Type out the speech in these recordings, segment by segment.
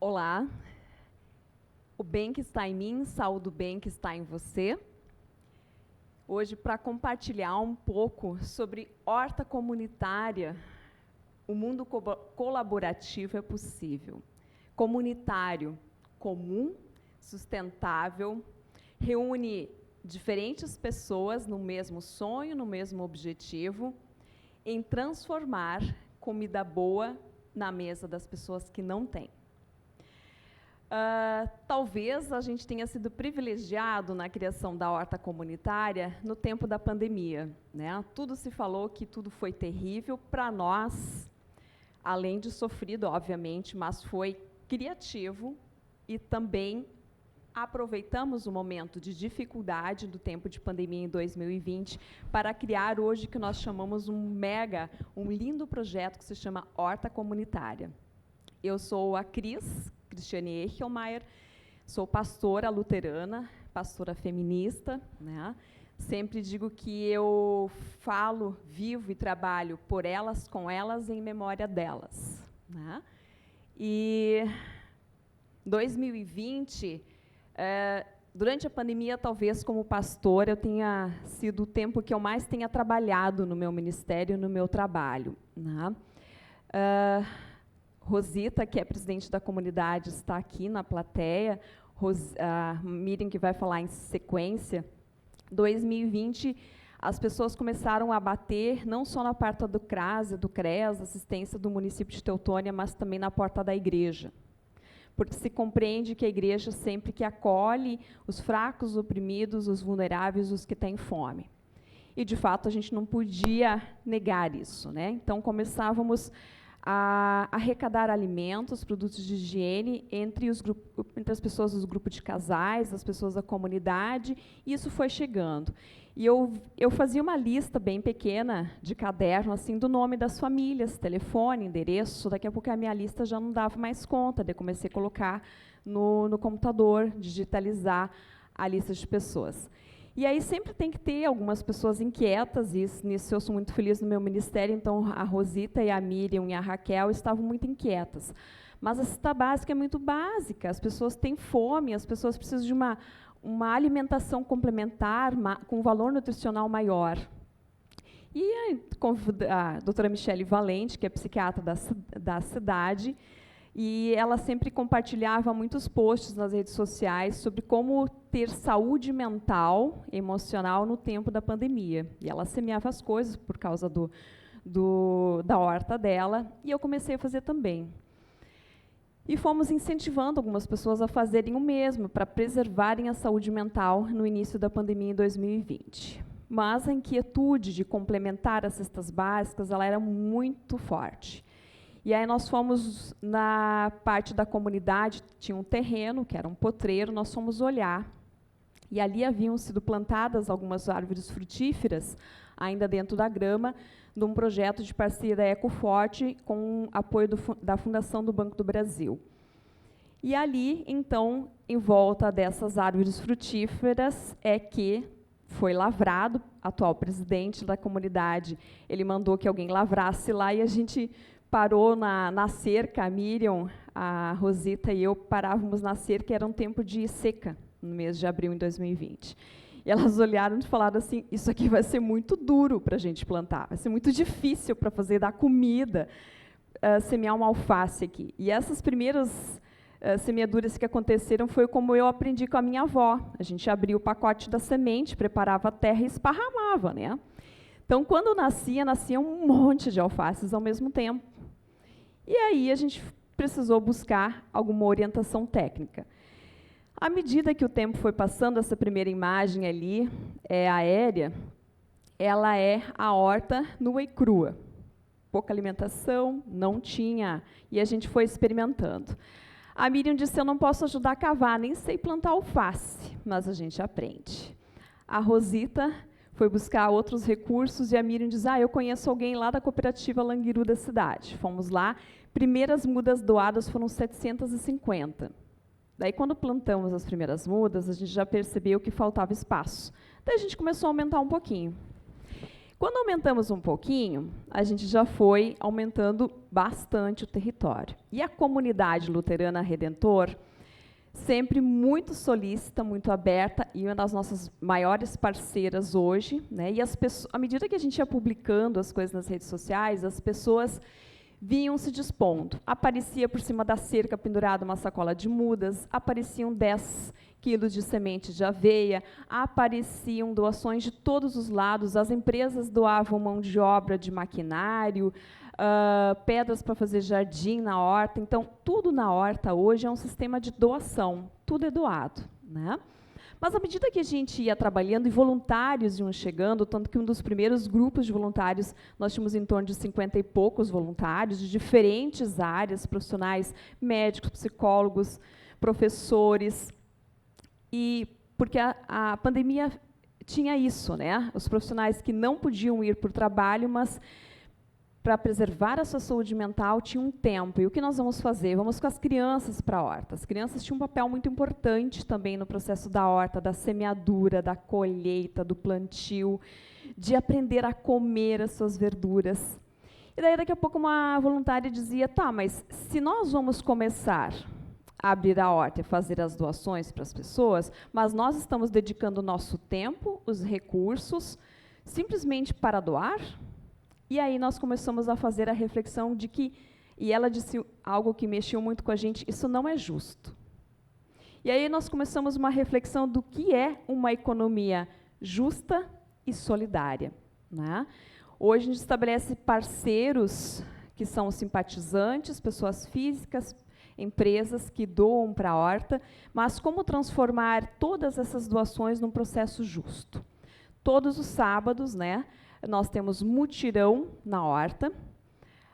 Olá, o bem que está em mim, saúde o bem que está em você. Hoje, para compartilhar um pouco sobre horta comunitária, o mundo colaborativo é possível. Comunitário, comum, sustentável, reúne diferentes pessoas no mesmo sonho, no mesmo objetivo, em transformar comida boa na mesa das pessoas que não têm. Talvez a gente tenha sido privilegiado na criação da horta comunitária no tempo da pandemia, né? Tudo se falou que tudo foi terrível para nós, além de sofrido, obviamente, mas foi criativo e também aproveitamos o momento de dificuldade do tempo de pandemia em 2020 para criar hoje que nós chamamos um lindo projeto que se chama Horta Comunitária. Eu sou a Cristiane Echelmaier, sou pastora luterana, pastora feminista, né? Sempre digo que eu falo, vivo e trabalho por elas, com elas, em memória delas, né? E 2020, durante a pandemia, talvez como pastora, eu tenha sido o tempo que eu mais tenha trabalhado no meu ministério, no meu trabalho, né? Rosita, que é presidente da comunidade, está aqui na plateia. Miriam, que vai falar em sequência. 2020, as pessoas começaram a bater, não só na porta do CRAS, do CRES, assistência do município de Teutônia, mas também na porta da igreja. Porque se compreende que a igreja sempre que acolhe os fracos, os oprimidos, os vulneráveis, os que têm fome. E, de fato, a gente não podia negar isso, né? Então, começávamos a arrecadar alimentos, produtos de higiene entre as pessoas dos grupos de casais, as pessoas da comunidade, e isso foi chegando. E eu fazia uma lista bem pequena de caderno, assim, do nome das famílias, telefone, endereço. Daqui a pouco a minha lista já não dava mais conta, daí eu comecei a colocar no computador, digitalizar a lista de pessoas. E aí sempre tem que ter algumas pessoas inquietas, e nisso eu sou muito feliz no meu ministério, então a Rosita e a Miriam e a Raquel estavam muito inquietas. Mas a cesta básica é muito básica, as pessoas têm fome, as pessoas precisam de uma alimentação complementar, com valor nutricional maior. E a doutora Michele Valente, que é psiquiatra da cidade, e ela sempre compartilhava muitos posts nas redes sociais sobre como ter saúde mental, emocional no tempo da pandemia. E ela semeava as coisas por causa da horta dela, e eu comecei a fazer também. E fomos incentivando algumas pessoas a fazerem o mesmo, para preservarem a saúde mental no início da pandemia em 2020. Mas a inquietude de complementar as cestas básicas, ela era muito forte. E aí nós fomos na parte da comunidade, tinha um terreno, que era um potreiro, nós fomos olhar. E ali haviam sido plantadas algumas árvores frutíferas, ainda dentro da grama, de um projeto de parceria da Ecoforte, com apoio da Fundação do Banco do Brasil. E ali, então, em volta dessas árvores frutíferas, é que foi lavrado, o atual presidente da comunidade, ele mandou que alguém lavrasse lá, e a gente parou na cerca, a Miriam, a Rosita e eu parávamos na cerca, era um tempo de seca, no mês de abril, em 2020. E elas olharam e falaram assim, isso aqui vai ser muito duro para a gente plantar, vai ser muito difícil para fazer, dar comida, semear uma alface aqui. E essas primeiras semeaduras que aconteceram foi como eu aprendi com a minha avó. A gente abria o pacote da semente, preparava a terra e esparramava, né? Então, quando nascia um monte de alfaces ao mesmo tempo. E aí a gente precisou buscar alguma orientação técnica. À medida que o tempo foi passando, essa primeira imagem ali, aérea, ela é a horta nua e crua. Pouca alimentação, não tinha, e a gente foi experimentando. A Miriam disse, eu não posso ajudar a cavar, nem sei plantar alface, mas a gente aprende. A Rosita foi buscar outros recursos, e a Miriam diz, eu conheço alguém lá da cooperativa Languiru da cidade. Fomos lá, primeiras mudas doadas foram 750. Daí, quando plantamos as primeiras mudas, a gente já percebeu que faltava espaço. Daí a gente começou a aumentar um pouquinho. Quando aumentamos um pouquinho, a gente já foi aumentando bastante o território. E a comunidade luterana Redentor, sempre muito solícita, muito aberta, e uma das nossas maiores parceiras hoje, né? E as pessoas, à medida que a gente ia publicando as coisas nas redes sociais, as pessoas vinham se dispondo. Aparecia por cima da cerca pendurada uma sacola de mudas, apareciam 10 quilos de semente de aveia, apareciam doações de todos os lados, as empresas doavam mão de obra de maquinário, pedras para fazer jardim na horta. Então, tudo na horta hoje é um sistema de doação, tudo é doado, né? Mas, à medida que a gente ia trabalhando, e voluntários iam chegando, tanto que um dos primeiros grupos de voluntários, nós tínhamos em torno de 50 e poucos voluntários, de diferentes áreas, profissionais, médicos, psicólogos, professores, e porque a pandemia tinha isso, né? Os profissionais que não podiam ir por trabalho, mas para preservar a sua saúde mental, tinha um tempo. E o que nós vamos fazer? Vamos com as crianças para a horta. As crianças tinham um papel muito importante também no processo da horta, da semeadura, da colheita, do plantio, de aprender a comer as suas verduras. E daí, daqui a pouco, uma voluntária dizia, tá, mas se nós vamos começar a abrir a horta e fazer as doações para as pessoas, mas nós estamos dedicando o nosso tempo, os recursos, simplesmente para doar? E aí nós começamos a fazer a reflexão de que, e ela disse algo que mexeu muito com a gente, isso não é justo. E aí nós começamos uma reflexão do que é uma economia justa e solidária, né? Hoje a gente estabelece parceiros que são simpatizantes, pessoas físicas, empresas que doam para a horta, mas como transformar todas essas doações num processo justo? Todos os sábados, né, nós temos mutirão na horta,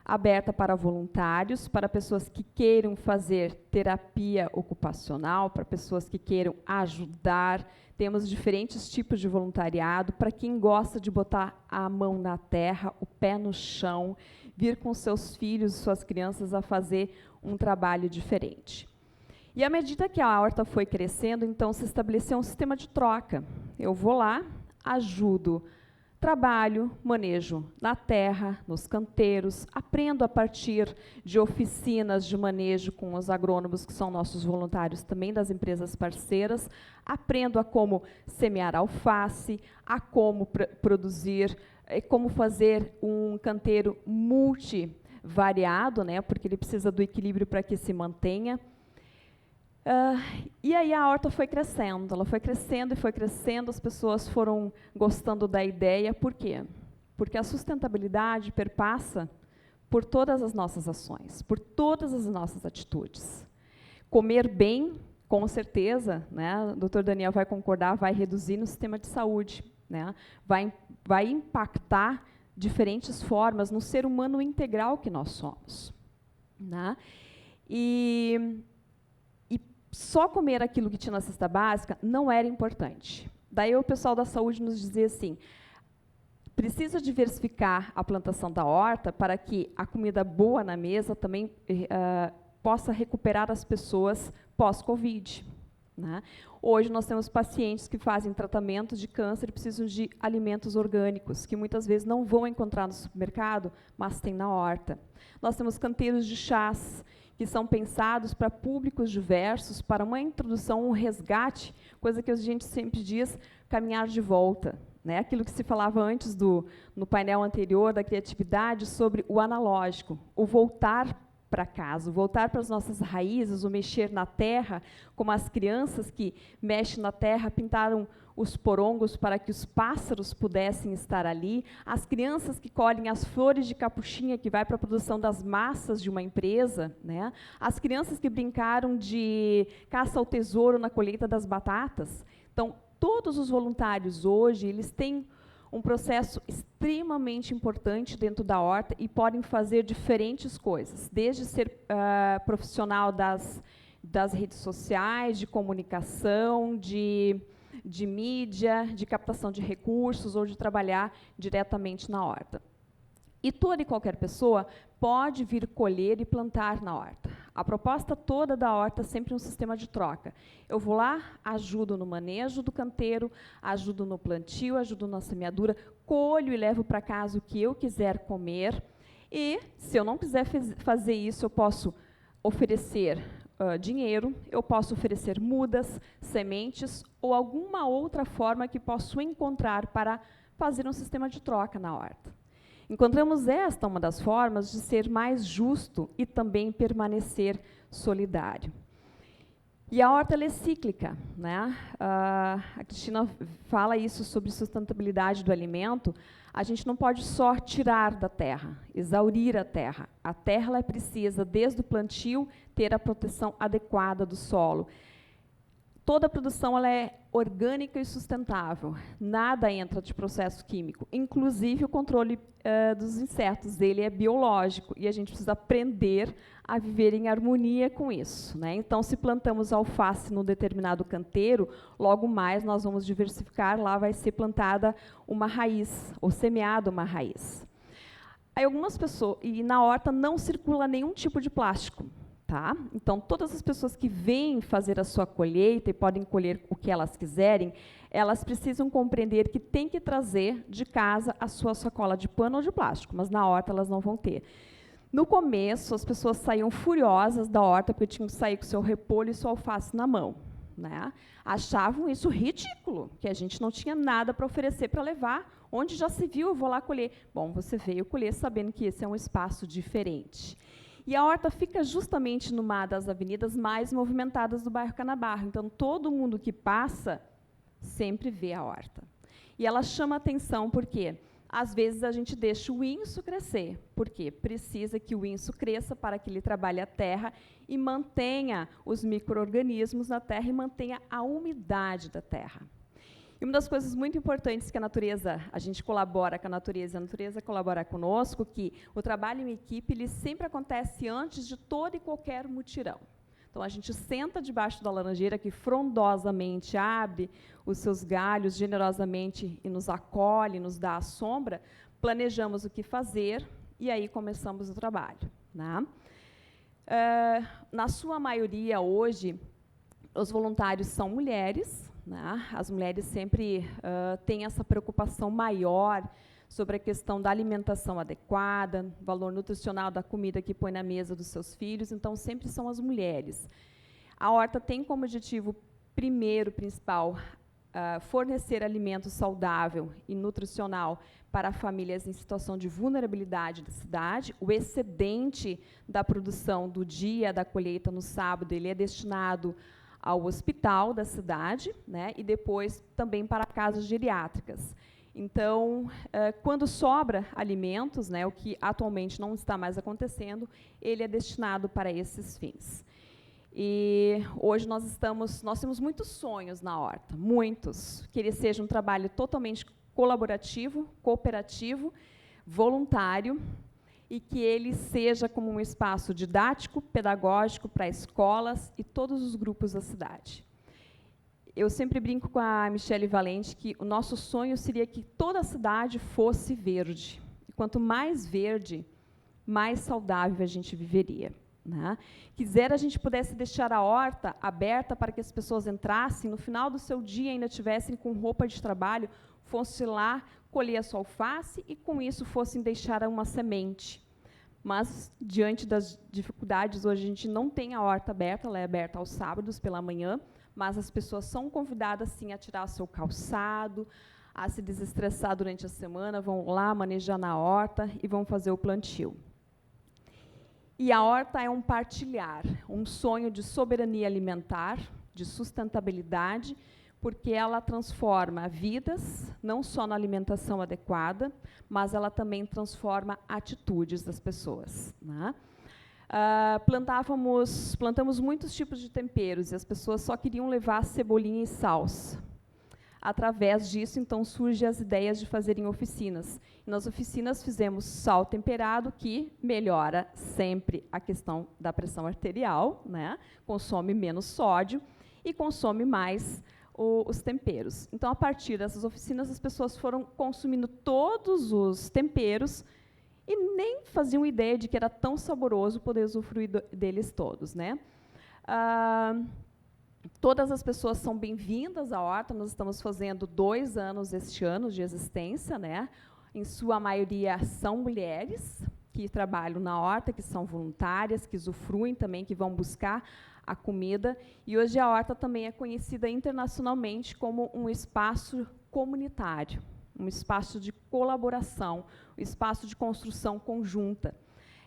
aberta para voluntários, para pessoas que queiram fazer terapia ocupacional, para pessoas que queiram ajudar. Temos diferentes tipos de voluntariado, para quem gosta de botar a mão na terra, o pé no chão, vir com seus filhos e suas crianças a fazer um trabalho diferente. E à medida que a horta foi crescendo, então se estabeleceu um sistema de troca. Eu vou lá, ajudo, trabalho, manejo na terra, nos canteiros, aprendo a partir de oficinas de manejo com os agrônomos, que são nossos voluntários também das empresas parceiras, aprendo a como semear alface, a como produzir, como fazer um canteiro multivariado, né, porque ele precisa do equilíbrio para que se mantenha. E aí a horta foi crescendo, ela foi crescendo e foi crescendo, as pessoas foram gostando da ideia. Por quê? Porque a sustentabilidade perpassa por todas as nossas ações, por todas as nossas atitudes. Comer bem, com certeza, né, o Dr. Daniel vai concordar, vai reduzir no sistema de saúde, né, vai impactar diferentes formas no ser humano integral que nós somos, né? E só comer aquilo que tinha na cesta básica não era importante. Daí o pessoal da saúde nos dizia assim, precisa diversificar a plantação da horta para que a comida boa na mesa também possa recuperar as pessoas pós-Covid, né? Hoje nós temos pacientes que fazem tratamento de câncer e precisam de alimentos orgânicos, que muitas vezes não vão encontrar no supermercado, mas tem na horta. Nós temos canteiros de chás, que são pensados para públicos diversos, para uma introdução, um resgate, coisa que a gente sempre diz, caminhar de volta, né? Aquilo que se falava antes no painel anterior da criatividade sobre o analógico, o voltar para casa, o voltar para as nossas raízes, o mexer na terra, como as crianças que mexem na terra, pintaram os porongos para que os pássaros pudessem estar ali, as crianças que colhem as flores de capuchinha que vai para a produção das massas de uma empresa, né? As crianças que brincaram de caça ao tesouro na colheita das batatas. Então, todos os voluntários hoje, eles têm um processo extremamente importante dentro da horta e podem fazer diferentes coisas, desde ser profissional das redes sociais, de comunicação, de mídia, de captação de recursos ou de trabalhar diretamente na horta. E toda e qualquer pessoa pode vir colher e plantar na horta. A proposta toda da horta é sempre um sistema de troca. Eu vou lá, ajudo no manejo do canteiro, ajudo no plantio, ajudo na semeadura, colho e levo para casa o que eu quiser comer. E, se eu não quiser fazer isso, eu posso oferecer dinheiro, eu posso oferecer mudas, sementes ou alguma outra forma que posso encontrar para fazer um sistema de troca na horta. Encontramos esta uma das formas de ser mais justo e também permanecer solidário. E a horta ela é cíclica, né? A Cristina fala isso sobre sustentabilidade do alimento. A gente não pode só tirar da terra, exaurir a terra. A terra ela precisa, desde o plantio, ter a proteção adequada do solo. Toda a produção ela é orgânica e sustentável. Nada entra de processo químico, inclusive o controle dos insetos. Ele é biológico e a gente precisa aprender a viver em harmonia com isso, né? Então, se plantamos alface num determinado canteiro, logo mais nós vamos diversificar, lá vai ser plantada uma raiz, ou semeada uma raiz. Aí algumas pessoas, e na horta não circula nenhum tipo de plástico. Tá? Então, todas as pessoas que vêm fazer a sua colheita e podem colher o que elas quiserem, elas precisam compreender que tem que trazer de casa a sua sacola de pano ou de plástico, mas na horta elas não vão ter. No começo, as pessoas saíam furiosas da horta porque tinham que sair com seu repolho e sua alface na mão, né? Achavam isso ridículo, que a gente não tinha nada para oferecer para levar. Onde já se viu, eu vou lá colher. Bom, você veio colher sabendo que esse é um espaço diferente. E a horta fica justamente numa das avenidas mais movimentadas do bairro Canabarro. Então, todo mundo que passa sempre vê a horta. E ela chama atenção porque, às vezes, a gente deixa o inso crescer. Por quê? Precisa que o inso cresça para que ele trabalhe a terra e mantenha os micro-organismos na terra e mantenha a umidade da terra. E uma das coisas muito importantes que a gente colabora com a natureza colabora conosco, que o trabalho em equipe ele sempre acontece antes de todo e qualquer mutirão. Então, a gente senta debaixo da laranjeira, que frondosamente abre os seus galhos generosamente e nos acolhe, nos dá a sombra, planejamos o que fazer e aí começamos o trabalho, né? Na sua maioria, hoje, os voluntários são mulheres, né? As mulheres sempre têm essa preocupação maior sobre a questão da alimentação adequada, valor nutricional da comida que põe na mesa dos seus filhos, então sempre são as mulheres. A horta tem como objetivo principal, fornecer alimento saudável e nutricional para famílias em situação de vulnerabilidade da cidade. O excedente da produção do dia da colheita no sábado, ele é destinado ao hospital da cidade, né, e depois também para casas geriátricas. Então, quando sobra alimentos, né, o que atualmente não está mais acontecendo, ele é destinado para esses fins. E hoje nós temos muitos sonhos na horta, muitos, que ele seja um trabalho totalmente colaborativo, cooperativo, voluntário, e que ele seja como um espaço didático, pedagógico para escolas e todos os grupos da cidade. Eu sempre brinco com a Michele Valente que o nosso sonho seria que toda a cidade fosse verde. E quanto mais verde, mais saudável a gente viveria, né? Quisera a gente pudesse deixar a horta aberta para que as pessoas entrassem, no final do seu dia ainda tivessem com roupa de trabalho, fossem lá colher a sua alface e, com isso, fossem deixar uma semente. Mas, diante das dificuldades, hoje a gente não tem a horta aberta, ela é aberta aos sábados pela manhã, mas as pessoas são convidadas, sim, a tirar seu calçado, a se desestressar durante a semana, vão lá manejar na horta e vão fazer o plantio. E a horta é um partilhar, um sonho de soberania alimentar, de sustentabilidade, porque ela transforma vidas, não só na alimentação adequada, mas ela também transforma atitudes das pessoas, né? Plantamos muitos tipos de temperos, e as pessoas só queriam levar cebolinha e salsa. Através disso, então, surgem as ideias de fazerem oficinas. E nas oficinas fizemos sal temperado, que melhora sempre a questão da pressão arterial, né? Consome menos sódio e consome mais os temperos. Então, a partir dessas oficinas, as pessoas foram consumindo todos os temperos e nem faziam ideia de que era tão saboroso poder usufruir deles todos, né? Todas as pessoas são bem-vindas à horta. Nós estamos fazendo 2 anos este ano de existência, né? Em sua maioria são mulheres que trabalham na horta, que são voluntárias, que usufruem também, que vão buscar a comida. E hoje a horta também é conhecida internacionalmente como um espaço comunitário, um espaço de colaboração, um espaço de construção conjunta.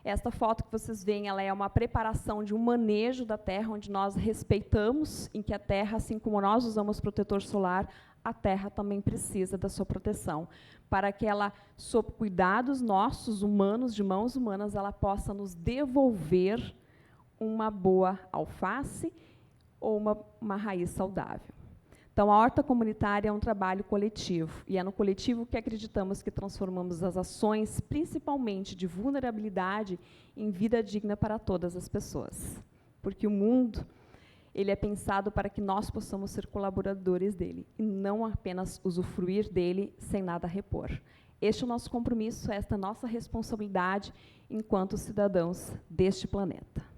Esta foto que vocês veem, ela é uma preparação de um manejo da terra, onde nós respeitamos em que a terra, assim como nós usamos protetor solar, a terra também precisa da sua proteção, para que ela, sob cuidados nossos, humanos, de mãos humanas, ela possa nos devolver uma boa alface ou uma raiz saudável. Então, a horta comunitária é um trabalho coletivo, e é no coletivo que acreditamos que transformamos as ações, principalmente de vulnerabilidade, em vida digna para todas as pessoas. Porque o mundo, ele é pensado para que nós possamos ser colaboradores dele, e não apenas usufruir dele sem nada repor. Este é o nosso compromisso, esta é a nossa responsabilidade enquanto cidadãos deste planeta.